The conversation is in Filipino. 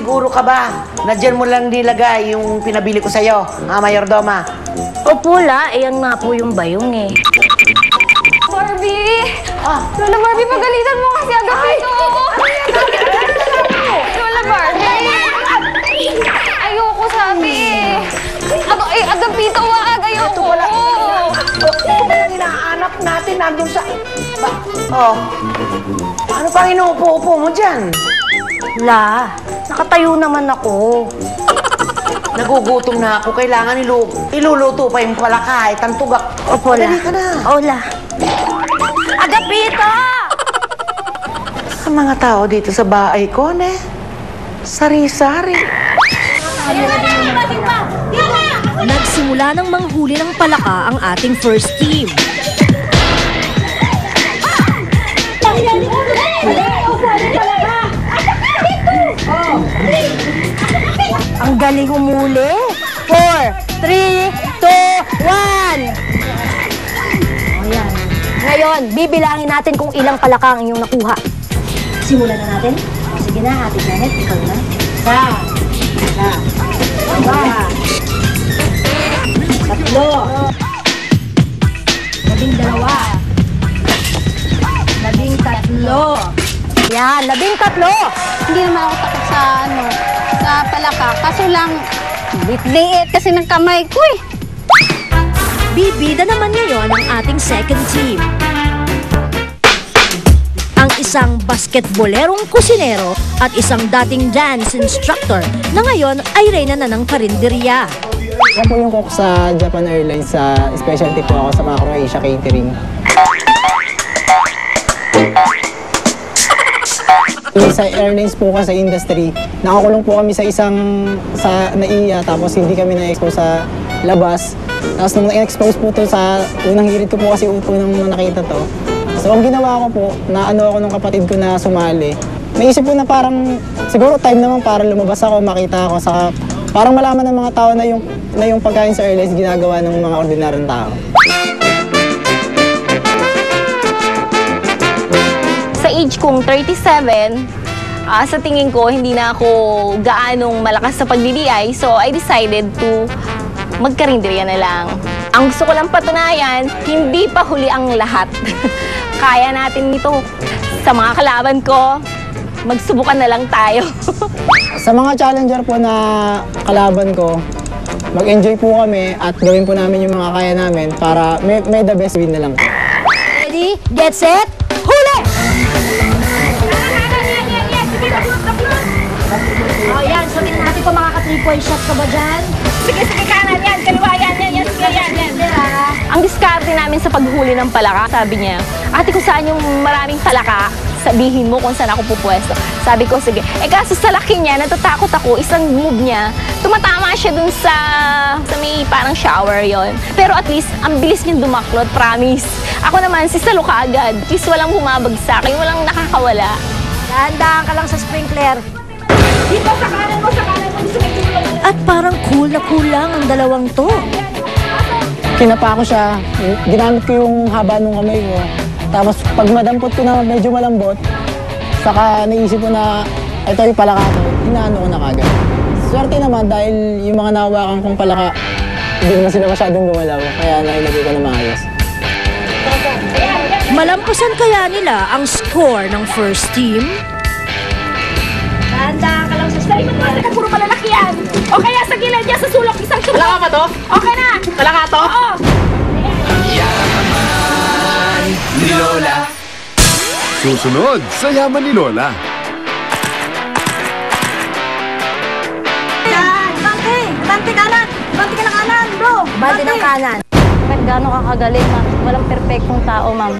siguro ka ba na dyan mo lang nilagay yung pinabili ko sa'yo, Mayordoma? Opo, La. Ayan nga po yung bayong eh. Barbie! Lola Barbie, pagalitan mo kasi agad dito. Lola Barbie! Ayoko sabi eh. Agapito, wag. Ayoko. Ito lang hinahanap natin, nandun sa... Ano pang inuupo-upo mo dyan? La, nakatayo naman ako. Nagugutom na ako. Kailangan iluluto pa yung palaka. Tantugak. Opo, La. Dali ka na. Oo, La. Agapito! Sa mga tao dito sa bahay ko, sari-sari. Nagsimula ng manghuli ng palaka ang ating first team. Ang galing humuli. 4, 3, 2, 1. Ayan. Ngayon, bibilangin natin kung ilang palaka ang iyong nakuha. Simulan na natin. Sige na, Ate Janet, ikaw na. Isa. Dalawa. Tatlo. 12. Yan, 13. Hindi naman ako takot sa palaka. Kaso lang, liit kasi ng kamay ko eh. Bibida naman ngayon ang ating second team. Ang isang basketbolerong kusinero at isang dating dance instructor na ngayon ay reyna na ng karinderya. Ako po yung cook sa Japan Airlines, sa specialty po ako sa mga Croatia catering. Sa airlines po kasi sa industry, nakakulong po kami sa NAIA, tapos hindi kami na-expose sa labas. Tapos nung na-expose po to sa unang hirit ko po kasi unang nakita to. So ang ginawa ko po, naano ako ng kapatid ko na sumali. Naisip ko na parang, siguro time naman para lumabas ako, makita ako, saka parang malaman ng mga tao na yung pagkain sa airlines ginagawa ng mga ordinaryong tao. Sa age kong 37, sa tingin ko, hindi na ako gaanong malakas sa pagdi-DI. So, I decided to magkarinderya na lang. Ang gusto ko lang patunayan, hindi pa huli ang lahat. Kaya natin ito. Sa mga kalaban ko, magsubukan na lang tayo. Sa mga challenger po na kalaban ko, mag-enjoy po kami at gawin po namin yung mga kaya namin para may the best win na lang. Ready, get set, huli! Oh, yan. So, tingnan natin kung makaka 3-point shot ka ba dyan? Sige, kanan yan, kaliwa yan, sige, yan. Ang diskarte namin sa paghuli ng palaka, sabi niya, ate, kung saan yung maraming palaka, sabihin mo kung saan ako pupwesto. Sabi ko, sige. Kaso sa laki niya, natatakot ako, isang move niya, tumatama siya dun sa may parang shower yon. Pero at least, ang bilis niyang dumaklot, promise. Ako naman, sisalo ka agad. At least walang bumabagsak, yung walang nakakawala. Dahan-dahan ka lang sa sprinkler. Dito, sa kanan mo. At parang cool na cool lang ang dalawang to. Kinapa ko siya, ginamit ko yung haba ng kamay ko. Tapos pag madampot ko na medyo malambot, saka naisip ko na ito yung palaka ko, inaano ko na kagad. Swerte naman dahil yung mga nahawakan kong palaka, hindi naman sila masyadong gumalaw, kaya nailagay ko na maayos. Malampasan kaya nila ang score ng first team? Dahan-dahan ka lang sa sprinkler. Puro malalaki yan. O kaya sa gilid niya, sa sulok, isang sulok. Palaka ba to? Okay na. Palaka to? Oo. Ni Lola. Susunod sa Yaman ni Lola. Bante kanan. Bante ka ng kanan, bro. Bante ng kanan. Kahit gaano kakagaling, ma'am, walang perfectong tao, ma'am.